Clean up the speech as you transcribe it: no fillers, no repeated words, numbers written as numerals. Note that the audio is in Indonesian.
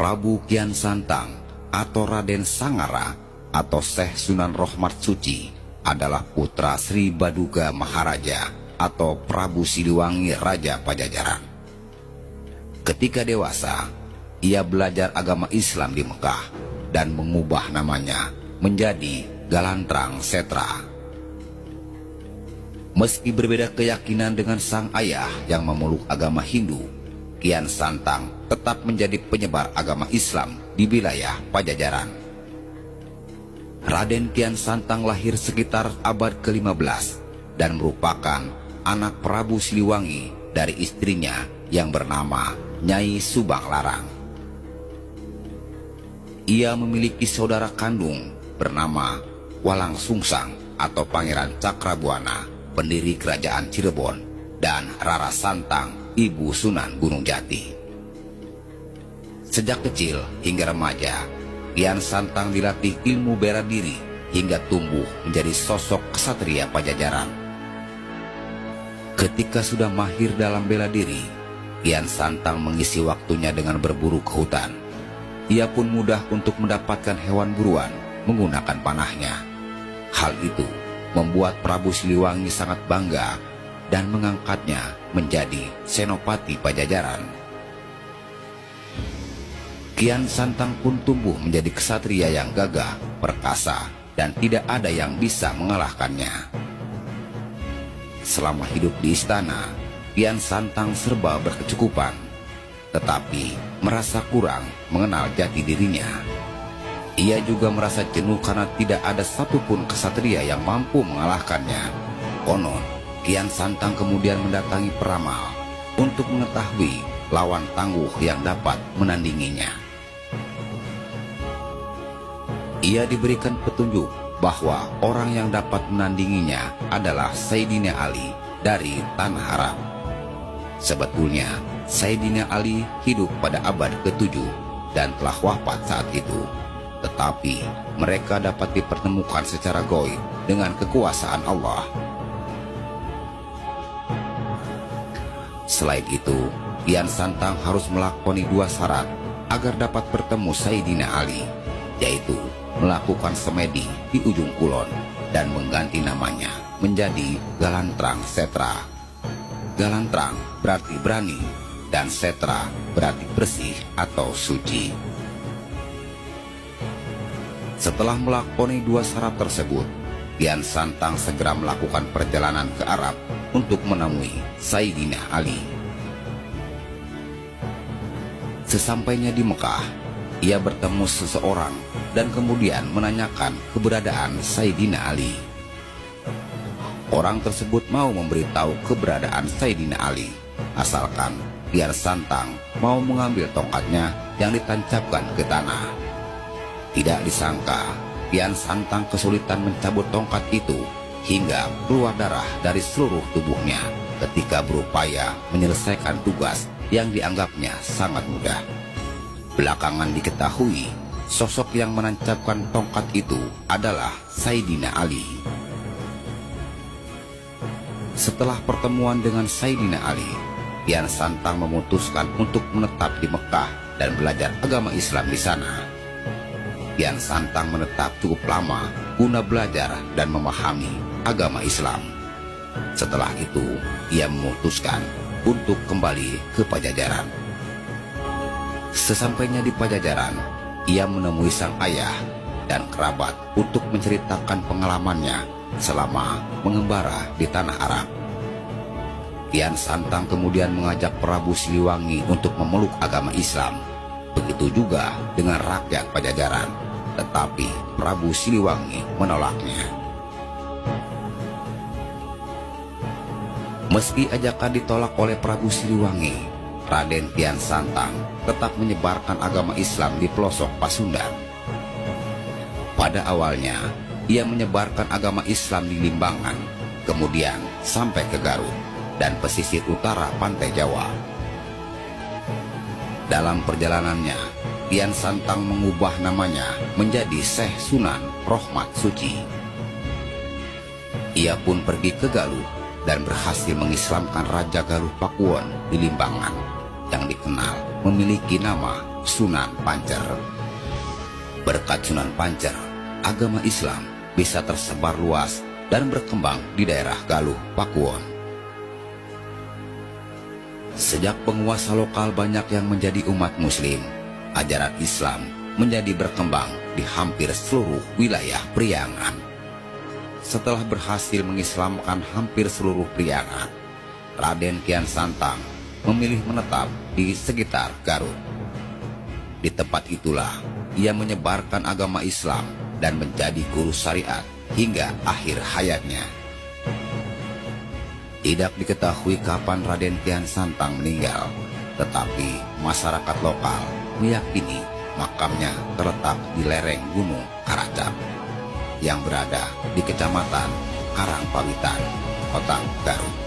Prabu Kian Santang atau Raden Sangara atau Syekh Sunan Rohmat Suci adalah putra Sri Baduga Maharaja atau Prabu Siliwangi Raja Pajajaran. Ketika dewasa, ia belajar agama Islam di Mekah dan mengubah namanya menjadi Galantrang Setra. Meski berbeda keyakinan dengan sang ayah yang memeluk agama Hindu, Kian Santang tetap menjadi penyebar agama Islam di wilayah Pajajaran. Raden Kian Santang lahir sekitar abad ke-15 dan merupakan anak Prabu Siliwangi dari istrinya yang bernama Nyai Subang Larang. Ia memiliki saudara kandung bernama Walang Sungsang atau Pangeran Cakrabuana, pendiri kerajaan Cirebon, dan Rara Santang, ibu Sunan Gunung Jati. Sejak kecil hingga remaja, Kian Santang dilatih ilmu bela diri hingga tumbuh menjadi sosok ksatria Pajajaran. Ketika sudah mahir dalam bela diri, Kian Santang mengisi waktunya dengan berburu ke hutan. Ia pun mudah untuk mendapatkan hewan buruan menggunakan panahnya. Hal itu membuat Prabu Siliwangi sangat bangga dan mengangkatnya menjadi senopati Pajajaran. Kian Santang pun tumbuh menjadi ksatria yang gagah, perkasa, dan tidak ada yang bisa mengalahkannya. Selama hidup di istana, Kian Santang serba berkecukupan, tetapi merasa kurang mengenal jati dirinya. Ia juga merasa jenuh karena tidak ada satupun ksatria yang mampu mengalahkannya. Konon, Kian Santang kemudian mendatangi peramal untuk mengetahui lawan tangguh yang dapat menandinginya. Ia diberikan petunjuk bahwa orang yang dapat menandinginya adalah Sayyidina Ali dari Tanah Arab. Sebetulnya, Sayyidina Ali hidup pada abad ke-7 dan telah wafat saat itu. Tetapi mereka dapat dipertemukan secara gaib dengan kekuasaan Allah. Selain itu, Kian Santang harus melakoni 2 syarat agar dapat bertemu Sayyidina Ali, yaitu melakukan semedi di ujung kulon dan mengganti namanya menjadi Galantrang Setra. Galantrang berarti berani dan Setra berarti bersih atau suci. Setelah melakoni 2 syarat tersebut, Kian Santang segera melakukan perjalanan ke Arab untuk menemui Sayyidina Ali. Sesampainya di Mekah, ia bertemu seseorang dan kemudian menanyakan keberadaan Sayyidina Ali. Orang tersebut mau memberitahu keberadaan Sayyidina Ali, asalkan Kian Santang mau mengambil tongkatnya yang ditancapkan ke tanah. Tidak disangka, Kian Santang kesulitan mencabut tongkat itu hingga keluar darah dari seluruh tubuhnya ketika berupaya menyelesaikan tugas yang dianggapnya sangat mudah. Belakangan diketahui, sosok yang menancapkan tongkat itu adalah Sayyidina Ali. Setelah pertemuan dengan Sayyidina Ali, Kian Santang memutuskan untuk menetap di Mekah dan belajar agama Islam di sana. Kian Santang menetap cukup lama guna belajar dan memahami agama Islam. Setelah itu, ia memutuskan untuk kembali ke Pajajaran. Sesampainya di Pajajaran, ia menemui sang ayah dan kerabat untuk menceritakan pengalamannya selama mengembara di Tanah Arab. Kian Santang kemudian mengajak Prabu Siliwangi untuk memeluk agama Islam. Begitu juga dengan rakyat Pajajaran. Tetapi Prabu Siliwangi menolaknya. Meski ajakan ditolak oleh Prabu Siliwangi, Raden Kian Santang tetap menyebarkan agama Islam di pelosok Pasundan. Pada awalnya, ia menyebarkan agama Islam di Limbangan, kemudian sampai ke Garut dan pesisir utara pantai Jawa. Dalam perjalanannya, Kian Santang mengubah namanya menjadi Syekh Sunan Rohmat Suci. Ia pun pergi ke Galuh dan berhasil mengislamkan Raja Galuh Pakuwon di Limbangan yang dikenal memiliki nama Sunan Pancer. Berkat Sunan Pancer, agama Islam bisa tersebar luas dan berkembang di daerah Galuh, Pakuwon. Sejak penguasa lokal banyak yang menjadi umat muslim, ajaran Islam menjadi berkembang di hampir seluruh wilayah Priangan. Setelah berhasil mengislamkan hampir seluruh Priangan, Raden Kian Santang memilih menetap di sekitar Garut. Di tempat itulah ia menyebarkan agama Islam dan menjadi guru syariat hingga akhir hayatnya. Tidak diketahui kapan Raden Kian Santang meninggal, tetapi masyarakat lokal meyakini makamnya terletak di lereng Gunung Karacap yang berada di Kecamatan Karangpawitan, Kota Garut.